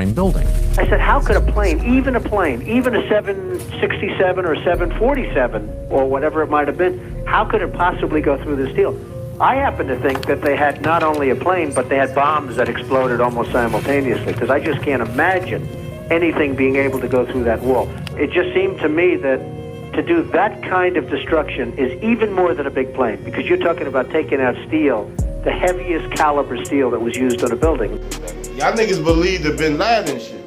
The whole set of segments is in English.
building. I said, how could a plane, even a 767 or 747 or whatever it might have been, how could it possibly go through this deal? I happen to think that they had not only a plane, but they had bombs that exploded almost simultaneously, because I just can't imagine anything being able to go through that wall. It just seemed to me that to do that kind of destruction is even more than a big plane, because you're talking about taking out steel, the heaviest caliber steel that was used on a building. Y'all niggas believe the Bin Laden shit.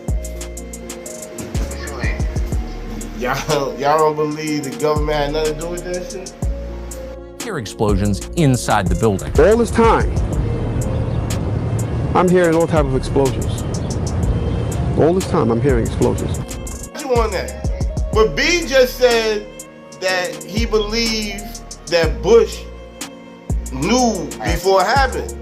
Y'all don't believe the government had nothing to do with that shit? Hear explosions inside the building. All this time, I'm hearing all type of explosions. All this time, I'm hearing explosions. What you on that? But B just said that he believed that Bush knew before it happened.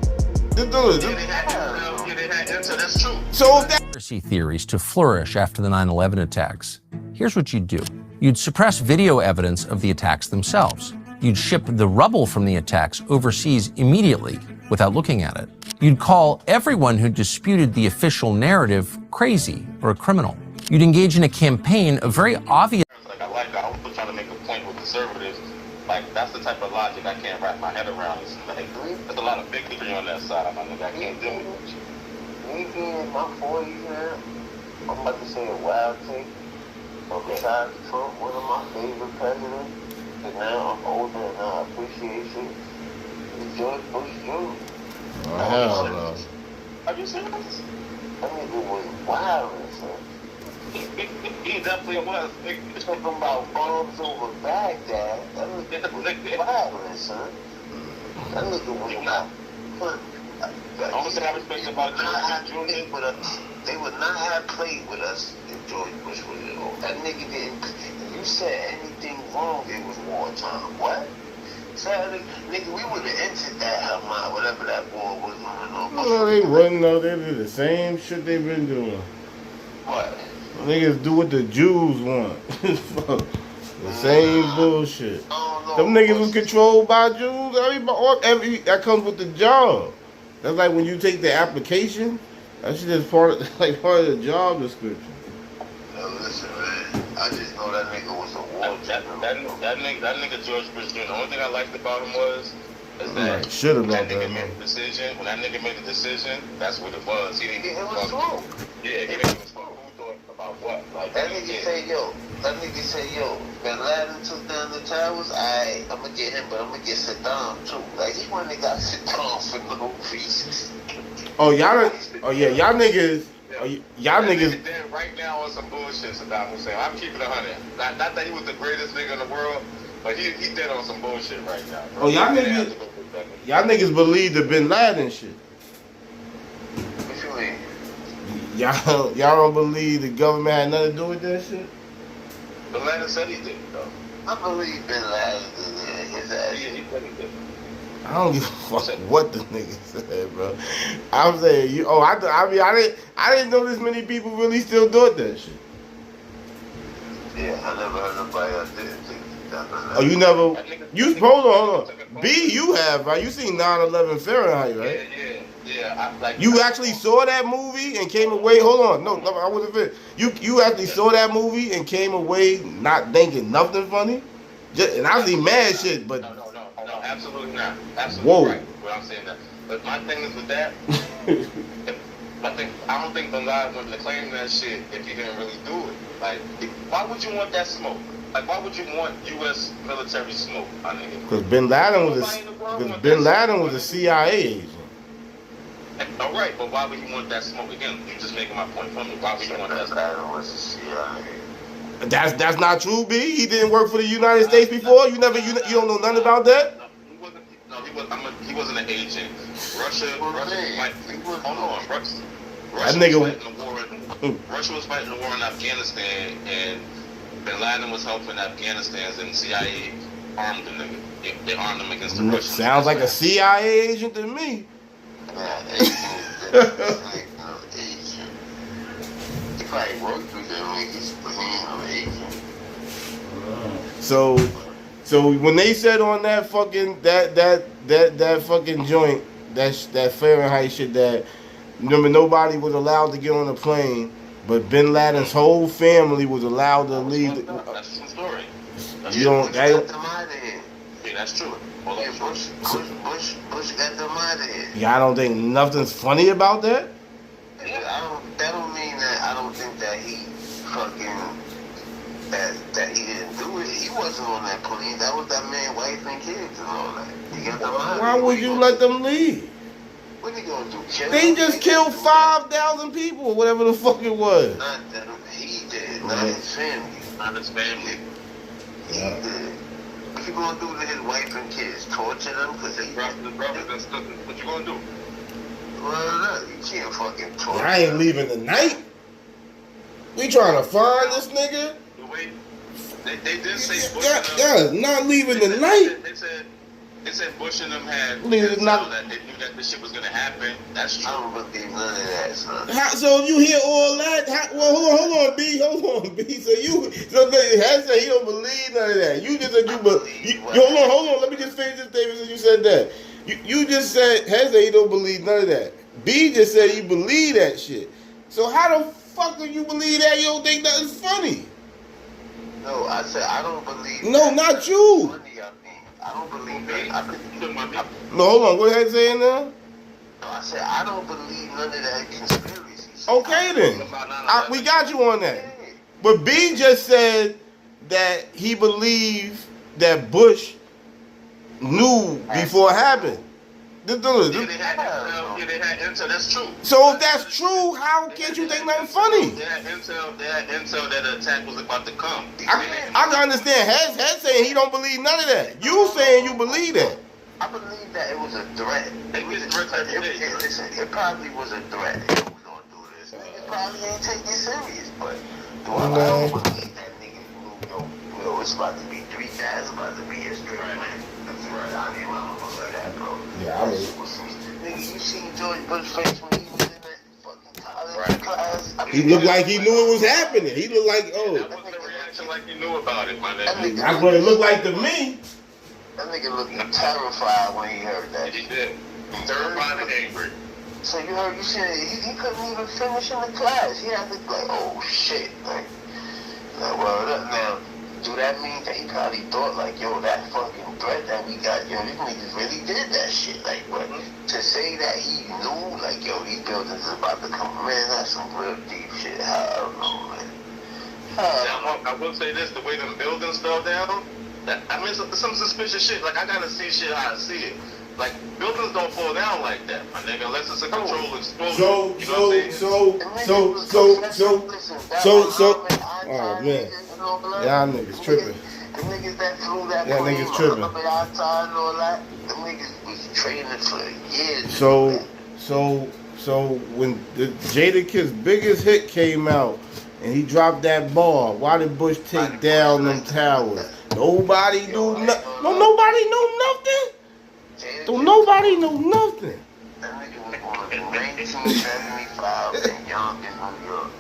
That's true. So if that Conspiracy theories to flourish after the 9/11 attacks. Here's what you'd do. You'd suppress video evidence of the attacks themselves. You'd ship the rubble from the attacks overseas immediately without looking at it. You'd call everyone who disputed the official narrative crazy or a criminal. You'd engage in a campaign of very obvious. I was trying to make a point with conservatives. Like, that's the type of logic I can't wrap my head around. It's like, there's a lot of bigotry on that side. I can't deal with it. Me being in my 40s now, I'm about to say a wild thing. But besides Trump, one of my favorite presidents, and now I'm older and I appreciate it, is George Bush Jr. Oh, hell no. Are you serious? That nigga was wild, son. He definitely was. Talking about bombs over Baghdad, that nigga was wild, son. That nigga was not. The only thing I respect about George Bush Jr. They would not have played with us if George Bush was at all. That nigga didn't. If you said anything wrong, it was wartime. What? Said, nigga, we would have entered that Hamas, whatever that war was going on. No, they wouldn't know. They did the same shit they've been doing. What? Niggas do what the Jews want. The same bullshit. Them niggas was controlled by Jews. Every that comes with the job. That's like when you take the application. That shit is part of the job description. No, listen, man. I just know that nigga was a war. That nigga George Bush Jr. The only thing I liked about him was that shit when about that nigga that, made man. the decision. When that nigga made the decision, that's what it was. He didn't. It was true. Yeah, he didn't even talk. Who thought about what? Like That nigga say, yo, Bin Laden took down the towers, I'm gonna get him, but I'm gonna get Saddam too. Like, he went and got Saddam for no reason. Y'all niggas. Y'all niggas dead right now on some bullshit, Saddam Hussein. I'm keeping it 100. Not that he was the greatest nigga in the world, but he dead on some bullshit right now, bro. Y'all niggas believe the Bin Laden shit. What you mean? Y'all don't believe the government had nothing to do with that shit? Bin Laden said he did, though. I believe Bin Laden did his ass. Yeah, he said he did. I don't give a fuck what the nigga said, bro. I'm saying, I didn't know this many people really still doing that shit. Yeah, I never heard nobody else did it. Oh, you never? Hold on. B, you have, right? You seen 9/11 Fahrenheit, right? Yeah. You actually saw that movie and came away. Hold on, no, I wasn't finished. You actually saw that movie and came away not thinking nothing funny. And I see mad shit, but No, absolutely not. Absolutely right. What I'm saying that. But my thing is with that, I don't think Bin Laden would have claimed that shit if he didn't really do it. Like, why would you want that smoke? Like, why would you want U.S. military smoke? Because Bin Laden was a CIA agent. All right, but why would you want that smoke? Again, you're just making my point for me. Why would you want that smoke? Bin was a CIA. That's not true, B. He didn't work for the United States before. You don't know nothing about that. He wasn't an agent. Russia was fighting the war in Afghanistan, and Bin Laden was helping Afghanistan, and the CIA armed the nigga. They armed him against the Russians. Sounds like a CIA agent to me. He probably worked with them niggas, but he ain't no agent. So when they said on that fucking that fucking joint, that Fahrenheit shit, that Remember, nobody was allowed to get on the plane, but Bin Laden's whole family was allowed to leave. That's a true story. You don't. Bush got them out of here. Yeah, that's true. Well, Yeah, Bush got them out of here. Yeah, I don't think nothing's funny about that. That don't mean that I don't think that he fucking that he didn't do it. He wasn't on that plane. That was that man's wife and kids and all that. He got them out. Why would you let them leave? What he gonna do? Kill They them? just killed 5,000 people or whatever the fuck it was. Not that he did. Not his family. not his family. He did. What you gonna do to his wife and kids? Torture them? Cause he Brother, that's what you gonna do? well, look, you can't fucking torture. I ain't leaving tonight. We trying to find this nigga. The way they did say Bush Yeah, not leaving tonight. They said Bush and them had Leave it intel not- that they knew that this shit was gonna happen. That's I true. don't believe none of that, son. So you hear all that? Well, hold on, B. Hold on, B. So Has said he don't believe none of that. You just said you believe. Hold on. Let me just finish this statement since you said that. You just said Has said he don't believe none of that. B just said he believe that shit. So how the fuck do you believe that? You don't think nothing's funny? No, I said I don't believe. No, that. not you. Funny, I don't believe that. No, hold on. Go ahead and say it now. No, I said I don't believe none of that conspiracy. Okay then. We got you on that. But B just said that he believed that Bush knew before it happened. Yeah, they had intel. That's true. So if that's true, how can't you think nothing funny? They had intel that an attack was about to come. I can understand Has saying he don't believe none of that. You saying you believe that. I believe that it was a threat. Listen, it probably was a threat. It was gonna do this. Niggas probably ain't take it serious, but I don't believe that niggas knew, yo, it's about to be 3 guys, about to be history, man. That's right. I don't believe that, bro. Yeah, I mean. Nigga, you seen George Bush face when he was in that fucking college class? I mean, He looked like he knew it was happening. He looked like, That was the reaction like you knew about it, my nigga. that's what it looked like to me. That nigga looked terrified when he heard that. He did. Terrified and angry. So you said he couldn't even finish in the class. He had to be like, oh shit. Like well, now, do that mean that he probably thought like, yo, that fucking threat that we got, yo, these niggas really did that shit. Like, what? To say that he knew, like, yo, these buildings is about to come, man, that's some real deep shit. I don't know, man. Now, I will say this, the way them buildings fell down, I mean, some suspicious shit. Like, I gotta see shit how I see it. Like, buildings don't fall down like that, my nigga, unless it's a controlled explosion. Oh man, y'all niggas tripping. The niggas that flew that Y'all plane niggas tripping. up outside and all that, the niggas was training for years. So when the Jadakiss biggest hit came out and he dropped that ball, why did Bush take down them towers? Nobody knew nothing. No, nobody knew nothing. Don't nobody know nothing. That nigga was born in 1975 in Yonkers, New York.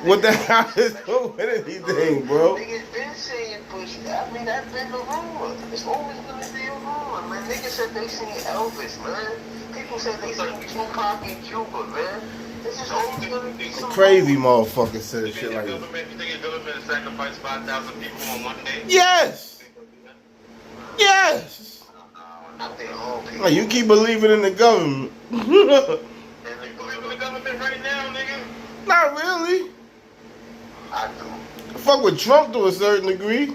What the hell is doing anything, bro? Niggas been saying Bush. I mean, that's been the rumor. It's always gonna be a rumor, man. Niggas said they seen Elvis, man. People said they seen Tupac in Cuba, man. This is always gonna be some Crazy motherfucker said shit like that. You think the government sacrificed 5,000 people on one day? Yes. Yes. Not their own people. Like, you keep believing in the government. And they believe in the government right now, nigga. Not really. I do. I fuck with Trump to a certain degree.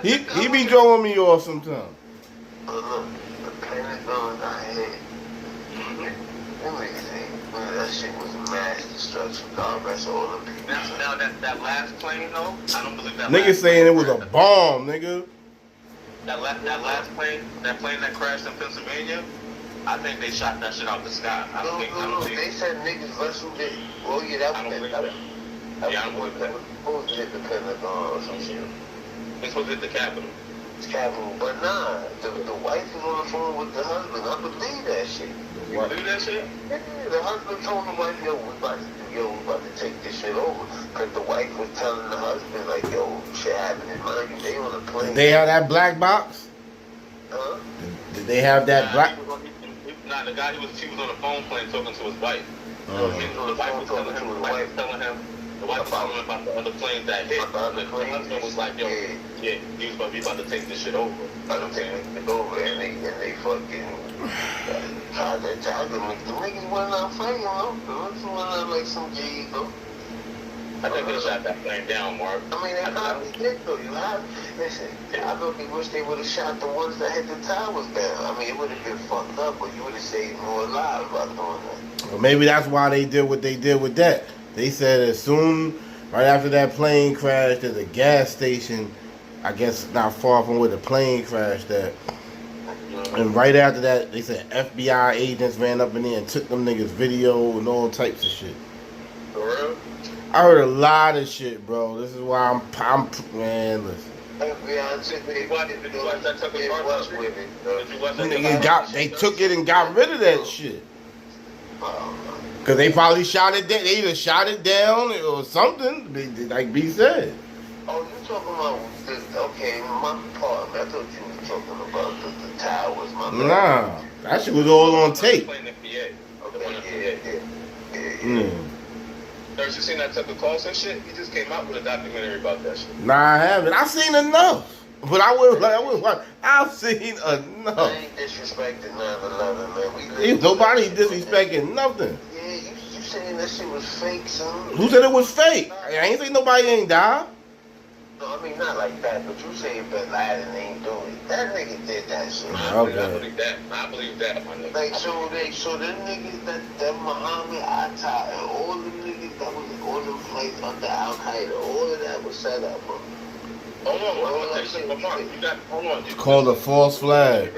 He be throwing me off sometimes. But look, the Pentagon got hit. Them niggas ain't. That shit was a mass destruction. God rest all the people. Now that last plane though, I don't believe that. Niggas saying it was a bomb, nigga. That last plane, that plane that crashed in Pennsylvania, I think they shot that shit out the sky. I don't think. They said niggas wrestled it. Oh yeah, that was that. Yeah, I don't believe that. Supposed to hit the Pentagon or some shit. It's supposed to hit the Capitol. It's Capitol, but nah. The wife was on the phone with the husband. I believe that shit. You believe that shit? Yeah, the husband told the wife, yo, we about to take this shit over. Cause the wife was telling the husband, like, yo, shit happening, mind you, they on a plane. Did they have that black box? Huh? Did they have that black? Nah, the guy he was on the phone playing talking to his wife. The wife was telling him. The wife was telling him about the other planes that hit. The husband was like, yo, yeah, he was about to take this shit over. I don't take it over, and they fucking tried to make the niggas went out fighting, though. The niggas went out like some gays, though. I think they shot that plane down, Mark. I mean, they probably did, though. Listen, I really wish they would have shot the ones that had the towers down. I mean, it would have been fucked up, but you would have saved more lives by doing that. Well, maybe that's why they did what they did with that. They said as soon, right after that plane crashed, there's a gas station, I guess not far from where the plane crashed at. And right after that, they said FBI agents ran up in there and took them niggas video and all types of shit. For real? I heard a lot of shit, bro. This is why I'm man, listen. FBI took Did you watch that Tucker Carlson shit? Did you watch that? They took it and got rid of that shit. Cause they probably shot it down. They either shot it down or something, like B said. Oh, you talking about okay, my part. I thought you was talking about the towers, my bad. Nah, that shit was all on tape. Playing NBA. Okay, Mm. You seen that Tucker Carlson shit? He just came out with a documentary about that shit. Nah, I haven't. I've seen enough. But I've seen enough. I ain't disrespecting 9/11, man. Nobody disrespecting nothing. Yeah, you saying that shit was fake, son? Who said it was fake? I ain't say nobody ain't died. No, I mean not like that, but you saying Bin Laden ain't do it. That nigga did that shit. Okay. I believe that, my nigga. Like so them niggas that Muhammad Atta and all the niggas that was on them flights under Al Qaeda, all of that was set up, bro. Hold on. It's called a false flag.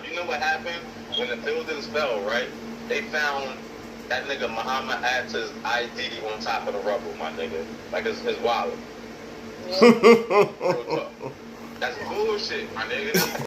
You know what happened when the buildings fell, right? They found that nigga Muhammad Atta's ID on top of the rubble, my nigga. Like his wallet. That's bullshit, my nigga.